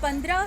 15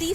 30